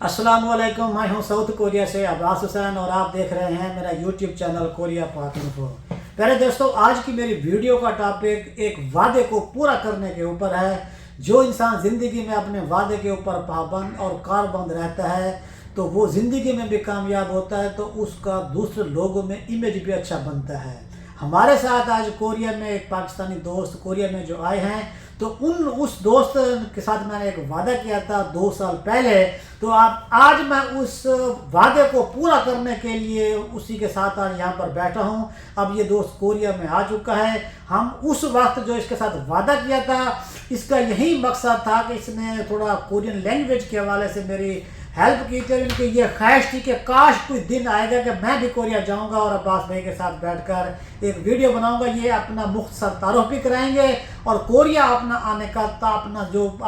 अस्सलाम वालेकुम, मैं हूं साउथ कोरिया से अब्बास हुसैन और आप देख रहे हैं मेरा यूट्यूब चैनल कोरिया पाक इन्फो। प्यारे दोस्तों, आज की मेरी वीडियो का टॉपिक एक वादे को पूरा करने के ऊपर है। जो इंसान ज़िंदगी में अपने वादे के ऊपर पाबंद और कारबंद रहता है तो वो ज़िंदगी में भी कामयाब होता है, तो उसका दूसरे लोगों में इमेज भी अच्छा बनता है। हमारे साथ आज कोरिया में एक पाकिस्तानी दोस्त कोरिया में जो आए हैं, तो उस दोस्त के साथ मैंने एक वादा किया था 2 साल पहले। तो आज मैं उस वादे को पूरा करने के लिए उसी के साथ आज यहाँ पर बैठा हूँ। अब ये दोस्त कोरिया में आ चुका है। हम उस वक्त जो इसके साथ वादा किया था, इसका यही मकसद था कि इसने थोड़ा कोरियन लैंग्वेज के हवाले से मेरी हेल्प की थी। उनकी ये ख्वाहिश थी कि काश कोई दिन आएगा कि मैं भी कोरिया जाऊंगा और अब्बास भाई के साथ बैठकर एक वीडियो बनाऊंगा। ये अपना मुख्तसर तारुफ भी कराएंगे और कोरिया अपना आने का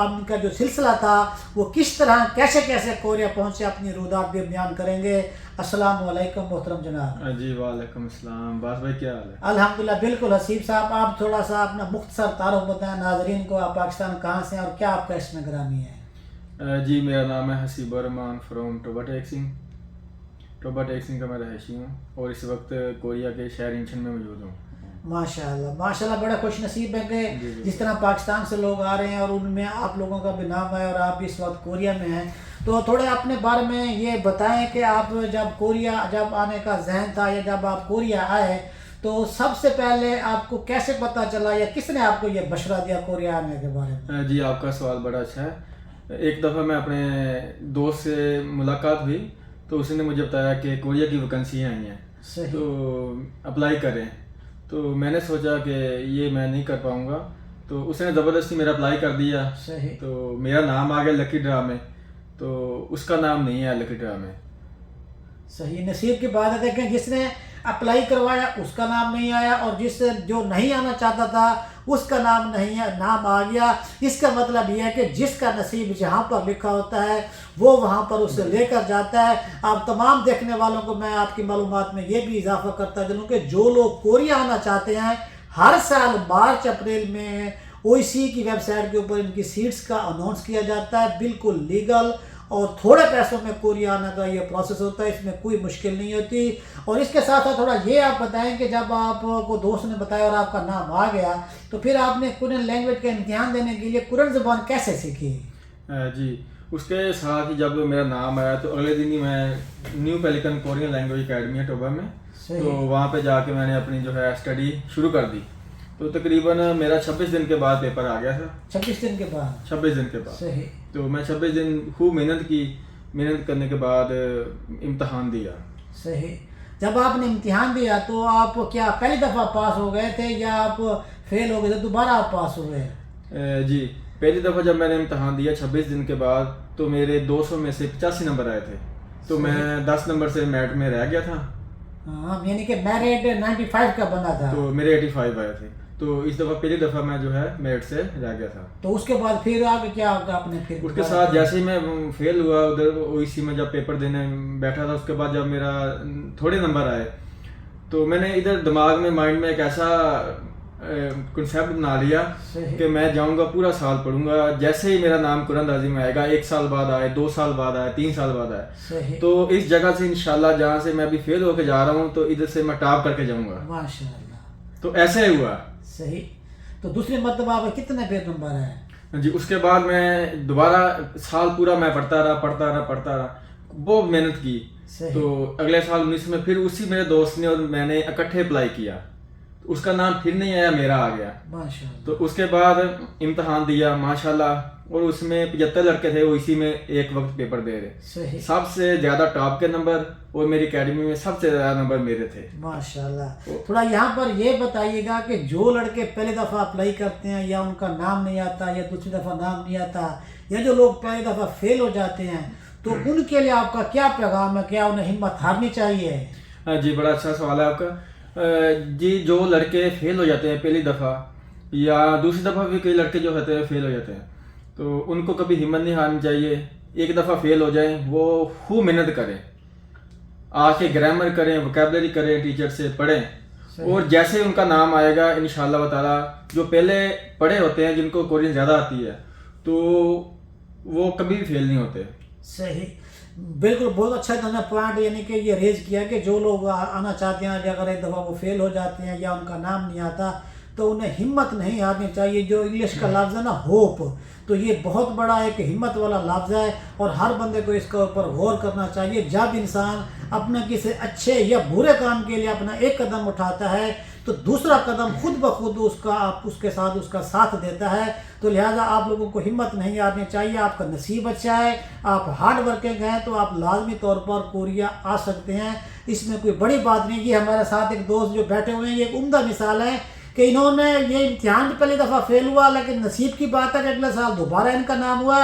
उनका जो सिलसिला था वो किस तरह कैसे कैसे कोरिया पहुंचे अपनी रुदात भी बयान करेंगे। अस्सलाम वालेकुम मोहतरम जनाब। जी वालेकुम अस्सलाम। बास भाई क्या हाल है? अल्हम्दुलिल्लाह बिल्कुल। हसीब साहब, आप थोड़ा सा अपना मुख्तसर तारुफ बताएं नाजरीन को, आप पाकिस्तान कहाँ से हैं और क्या आपका इसमें ग्रामी है? जी मेरा नाम है हसीब रहमान फ्रॉम टोबा टेक्सिंग का मैं रहायशी हूँ और इस वक्त कोरिया के शहर इंशन में मौजूद हूँ। माशाल्लाह माशाल्लाह, बड़ा खुश नसीब है कि जिस तरह पाकिस्तान से लोग आ रहे हैं और उनमें आप लोगों का भी नाम है और आप भी इस वक्त कोरिया में हैं। तो थोड़े अपने बारे में ये बताएं कि आप जब आने का जहन था या जब आप कोरिया आए तो सबसे पहले आपको कैसे पता चला या किसने आपको ये बशरा दिया कोरिया आने के बारे में? जी आपका सवाल बड़ा अच्छा है। एक दफ़ा मैं अपने दोस्त से मुलाकात हुई तो उसने मुझे बताया कि कोरिया की वैकेंसियाँ आई हैं तो अप्लाई करें। तो मैंने सोचा कि ये मैं नहीं कर पाऊँगा, तो उसने ज़बरदस्ती मेरा अप्लाई कर दिया। सही। तो मेरा नाम आ गया लकी ड्रा में, तो उसका नाम नहीं है लकी ड्रा में। सही नसीब की बात है। देखें, जिसने अप्लाई करवाया उसका नाम नहीं आया और जो नहीं आना चाहता था उसका नाम आ गया। इसका मतलब यह है कि जिसका नसीब जहाँ पर लिखा होता है वो वहाँ पर उसे लेकर जाता है। आप तमाम देखने वालों को मैं आपकी मालूमात में ये भी इजाफा करता चलूँ कि जो लोग कोरिया आना चाहते हैं, हर साल मार्च अप्रैल में ओईसी की वेबसाइट के ऊपर इनकी सीट्स का अनाउंस किया जाता है। बिल्कुल लीगल और थोड़े पैसों में कोरिया आने का ये प्रोसेस होता है, इसमें कोई मुश्किल नहीं होती। और इसके साथ साथ थोड़ा ये आप बताएं कि जब आपको दोस्त ने बताया और आपका नाम आ गया तो फिर आपने कोरियन लैंग्वेज का इम्तिहान देने के लिए कोरियन ज़बान कैसे सीखी? जी उसके साथ ही जब मेरा नाम आया तो अगले दिन ही मैं new pelican Korean language academy है टोबा में, तो वहाँ पे जाके मैंने अपनी जो है स्टडी शुरू कर दी। तो तकरीबन मेरा 26 दिन के बाद पेपर आ गया था। 26 दिन के बाद? 26 दिन के बाद। सही। तो मैं 26 दिन खूब मेहनत करने के बाद इम्तहान दिया। सही। जब आपने इम्तिहान दिया तो आप क्या पहली दफ़ा पास हो गए थे या आप फेल हो गए थे, दोबारा आप पास हुए? जी पहली दफ़ा जब मैंने इम्तहान दिया 26 दिन के बाद तो मेरे 200 में से 85 नंबर आए थे। तो मैं 10 नंबर से मेरिट में रह गया था। हाँ, यानी कि मेरिट 95 का बना था। तो मेरे 85 आए थे। तो इस दफ़ा पहली दफ़ा मैं जो है मेरिट से रह गया था। तो उसके बाद फिर आगे क्या होगा आपने? फिर उसके साथ जैसे ही मैं फेल हुआ उधर ओईसी में जब पेपर देने बैठा था, उसके बाद जब मेरा थोड़े नंबर आए तो मैंने इधर दिमाग में माइंड में एक ऐसा कंसेप्ट बना लिया कि मैं जाऊंगा पूरा साल पढ़ूंगा। जैसे ही मेरा नाम कुरान-ए-आज़म में आएगा, 1 साल बाद आए, 2 साल बाद आए, 3 साल बाद आए, तो इस जगह से इंशाल्लाह जहाँ से मैं अभी फेल होकर जा रहा हूँ तो इधर से मैं टॉप करके जाऊंगा। माशाल्लाह। तो ऐसे ही हुआ। सही। तो दूसरी मरतबा आप कितने पे नंबर है? जी उसके बाद मैं दोबारा साल पूरा मैं पढ़ता रहा, बहुत मेहनत की। तो अगले साल 19 में फिर उसी मेरे दोस्त ने और मैंने इकट्ठे अप्लाई किया, तो उसका नाम फिर नहीं आया, मेरा आ गया। माशाल्लाह। तो उसके बाद इम्तहान दिया माशाल्लाह, और उसमें 75 लड़के थे वो इसी में एक वक्त पेपर दे रहे। सबसे ज्यादा टॉप के नंबर और मेरी एकेडमी में सबसे ज्यादा नंबर मेरे थे। माशाल्लाह। थोड़ा यहाँ पर ये बताइएगा कि जो लड़के पहली दफ़ा अप्लाई करते हैं या उनका नाम नहीं आता या दूसरी दफ़ा नाम नहीं आता या जो लोग पहली दफ़ा फेल हो जाते हैं, तो उनके लिए आपका क्या पैगाम है? क्या उन्हें हिम्मत हारनी चाहिए? जी बड़ा अच्छा सवाल है आपका। जी जो लड़के फेल हो जाते हैं पहली दफ़ा या दूसरी दफ़ा भी कई लड़के जो होते हैं फेल हो जाते हैं, तो उनको कभी हिम्मत नहीं हारनी चाहिए। एक दफ़ा फेल हो जाए वो खूब मेहनत करें, आके ग्रामर करें, वोकैबुलरी करें, टीचर से पढ़ें, और जैसे उनका नाम आएगा इंशाल्लाह ताला जो पहले पढ़े होते हैं जिनको कोरियन ज़्यादा आती है तो वो कभी भी फेल नहीं होते। सही। बिल्कुल, बहुत अच्छा इन्होंने पॉइंट यानी कि ये रेज किया कि जो लोग आना चाहते हैं, अगर एक दफ़ा वो फेल हो जाते हैं या उनका नाम नहीं आता, तो उन्हें हिम्मत नहीं हारनी चाहिए। जो इंग्लिश का लफ्ज़ है ना होप, तो ये बहुत बड़ा एक हिम्मत वाला लफ्ज़ है और हर बंदे को इसके ऊपर गौर करना चाहिए। जब इंसान अपने किसी अच्छे या बुरे काम के लिए अपना एक कदम उठाता है तो दूसरा कदम खुद ब खुद उसके साथ उसका साथ देता है। तो लिहाजा आप लोगों को हिम्मत नहीं हारनी चाहिए। आपका नसीब अच्छा है, आप हार्ड वर्किंग हैं, तो आप लाजमी तौर पर कोरिया आ सकते हैं। इसमें कोई बड़ी बात नहीं। ये हमारे साथ एक दोस्त जो बैठे हुए हैं, ये एक उम्दा मिसाल है कि इन्होंने ये इम्तिहान पहली दफ़ा फेल हुआ, लेकिन नसीब की बात है कि अगले साल दोबारा इनका नाम हुआ।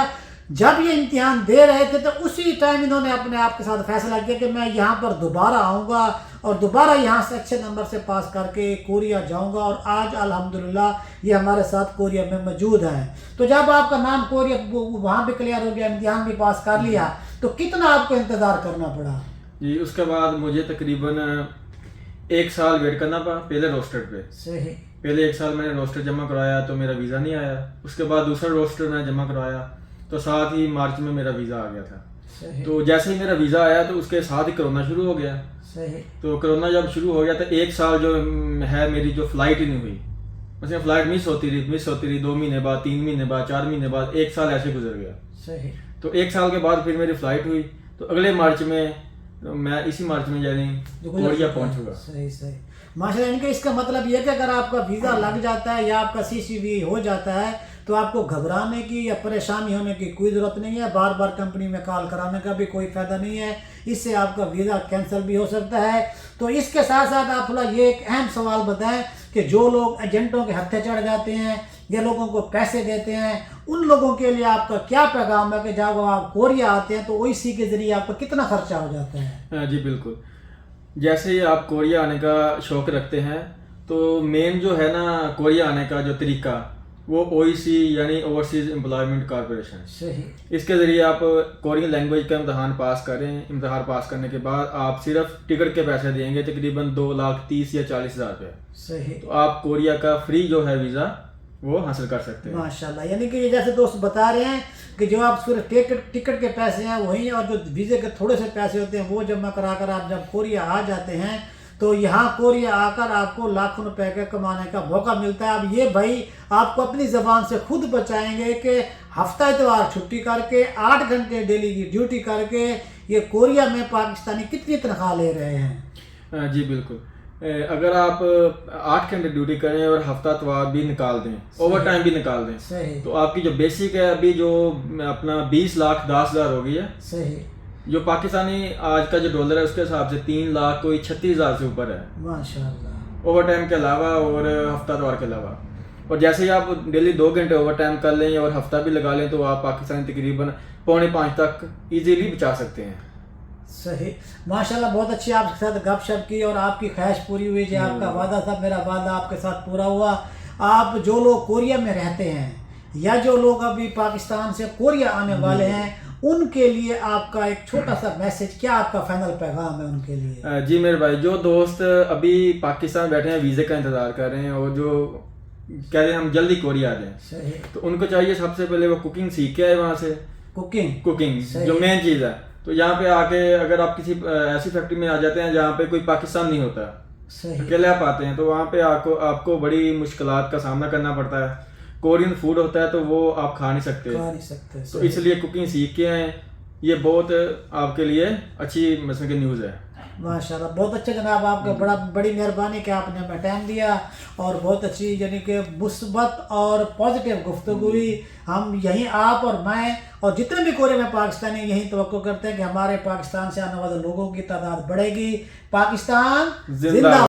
जब ये इम्तिहान दे रहे थे तो उसी टाइम इन्होंने अपने आप के साथ फैसला किया कि मैं यहाँ पर दोबारा आऊँगा और दोबारा यहाँ से अच्छे नंबर से पास करके कोरिया जाऊँगा। और आज अल्हम्दुलिल्लाह ये हमारे साथ कोरिया में मौजूद हैं। तो जब आपका नाम कोरिया वहाँ भी क्लियर हो गया, इम्तिहान भी पास कर लिया, तो कितना आपको इंतज़ार करना पड़ा? जी, उसके बाद मुझे तकरीबन 1 साल वेट करना पड़ा पहले रोस्टर पे। सही। पहले 1 साल मैंने रोस्टर जमा करवाया तो मेरा वीज़ा नहीं आया। उसके बाद दूसरा रोस्टर मैं जमा करवाया तो साथ ही मार्च में मेरा वीज़ा आ गया था। सही। तो जैसे ही मेरा वीज़ा आया तो उसके साथ ही कोरोना शुरू हो गया। सही। तो कोरोना जब शुरू हो गया तो 1 साल जो है मेरी जो फ़्लाइट ही नहीं हुई, मतलब फ़्लाइट मिस होती रही 2 महीने बाद, 3 महीने बाद, 4 महीने बाद, 1 साल ऐसे गुजर गया। सही। तो 1 साल के बाद फिर मेरी फ़्लाइट हुई तो अगले मार्च में, मैं इसी मार्च में यानी कोरिया पहुंचूंगा। सही सही, माशाल्लाह। इनका इसका मतलब ये कि अगर आपका वीज़ा लग जाता है या आपका CCV हो जाता है तो आपको घबराने की या परेशानी होने की कोई ज़रूरत नहीं है। बार बार कंपनी में कॉल कराने का भी कोई फ़ायदा नहीं है, इससे आपका वीज़ा कैंसिल भी हो सकता है। तो इसके साथ साथ आप थोड़ा ये एक अहम सवाल बताएं कि जो लोग एजेंटों के हत्थे चढ़ जाते हैं या लोगों को पैसे देते हैं, उन लोगों के लिए आपका क्या पैगाम है कि जब आप कोरिया आते हैं तो OEC के ज़रिए आपका कितना खर्चा हो जाता है? जी बिल्कुल। जैसे ही आप कोरिया आने का शौक़ रखते हैं तो मेन जो है ना कोरिया आने का जो तरीका वो OEC यानी ओवरसीज़ एम्प्लॉयमेंट कॉरपोरेशन। सही। इसके ज़रिए आप कोरियन लैंग्वेज का इम्तहान पास करें। इम्तहान पास करने के बाद आप सिर्फ टिकट के पैसे देंगे, तकरीबन 2,30,000 या 40,000 रुपये। सही। तो आप कोरिया का फ्री जो है वीज़ा वो हासिल कर सकते हैं माशाल्लाह। यानी कि ये जैसे दोस्त बता रहे हैं कि जो आप सिर्फ टिकट के पैसे हैं वही, और जो वीज़े के थोड़े से पैसे होते हैं वो जमा करा कर आप जब कोरिया आ जाते हैं तो यहाँ कोरिया आकर आपको लाखों रुपए के कमाने का मौका मिलता है। अब ये भाई आपको अपनी ज़बान से खुद बचाएंगे कि हफ्ता इतवार छुट्टी करके 8 घंटे डेली की ड्यूटी करके ये कोरिया में पाकिस्तानी कितनी तनख्वाह ले रहे हैं? जी बिल्कुल। अगर आप 8 घंटे ड्यूटी करें और हफ्ता इतवार भी निकाल दें, ओवर टाइम भी निकाल दें, सही, तो आपकी जो बेसिक है अभी जो अपना 20,10,000 हो गई है। सही। जो पाकिस्तानी आज का जो डॉलर है उसके हिसाब से 3,00,000 कोई 36,000 से ऊपर है माशाल्लाह, ओवर टाइम के अलावा और हफ्ता इतवार के अलावा। और जैसे ही आप डेली 2 घंटे ओवर टाइम कर लें और हफ्ता भी लगा लें तो आप पाकिस्तानी तकरीबन 4.5 तक इजीली बचा सकते हैं। सही, माशाल्लाह। बहुत अच्छी आपके साथ गपशप की और आपकी ख्वाहिश पूरी हुई। जो आपका वादा था, मेरा वादा आपके साथ पूरा हुआ। आप जो लोग कोरिया में रहते हैं या जो लोग अभी पाकिस्तान से कोरिया आने वाले हैं, उनके लिए आपका एक छोटा सा मैसेज, क्या आपका फाइनल पैगाम है उनके लिए? जी मेरे भाई, जो दोस्त अभी पाकिस्तान बैठे हैं वीज़े का इंतज़ार कर रहे हैं और जो कह रहे हैं हम जल्दी कोरिया आ जाएं, सही, तो उनको चाहिए सबसे पहले वो कुकिंग सीख के आए वहाँ से। कुकिंग जो मेन चीज़ है। तो यहाँ पे आके अगर आप किसी ऐसी फैक्ट्री में आ जाते हैं जहाँ पे कोई पाकिस्तान नहीं होता, अकेले आप आते हैं, तो वहाँ पे आपको बड़ी मुश्किलात का सामना करना पड़ता है। कोरियन फूड होता है तो वो आप खा नहीं सकते। तो इसलिए कुकिंग सीख के आए, ये बहुत आपके लिए अच्छी मसले की न्यूज़ है। माशाल्लाह, बहुत अच्छा जनाब। आपका बड़ी मेहरबानी कि आपने हमें टाइम दिया और बहुत अच्छी यानी कि मुस्बत और पॉजिटिव गुफ्तगू हुई। हम यहीं, आप और मैं और जितने भी कोरिया में पाकिस्तानी, यही तवक्को करते हैं कि हमारे पाकिस्तान से आने वाले लोगों की तादाद बढ़ेगी। पाकिस्तान जिंदाबाद।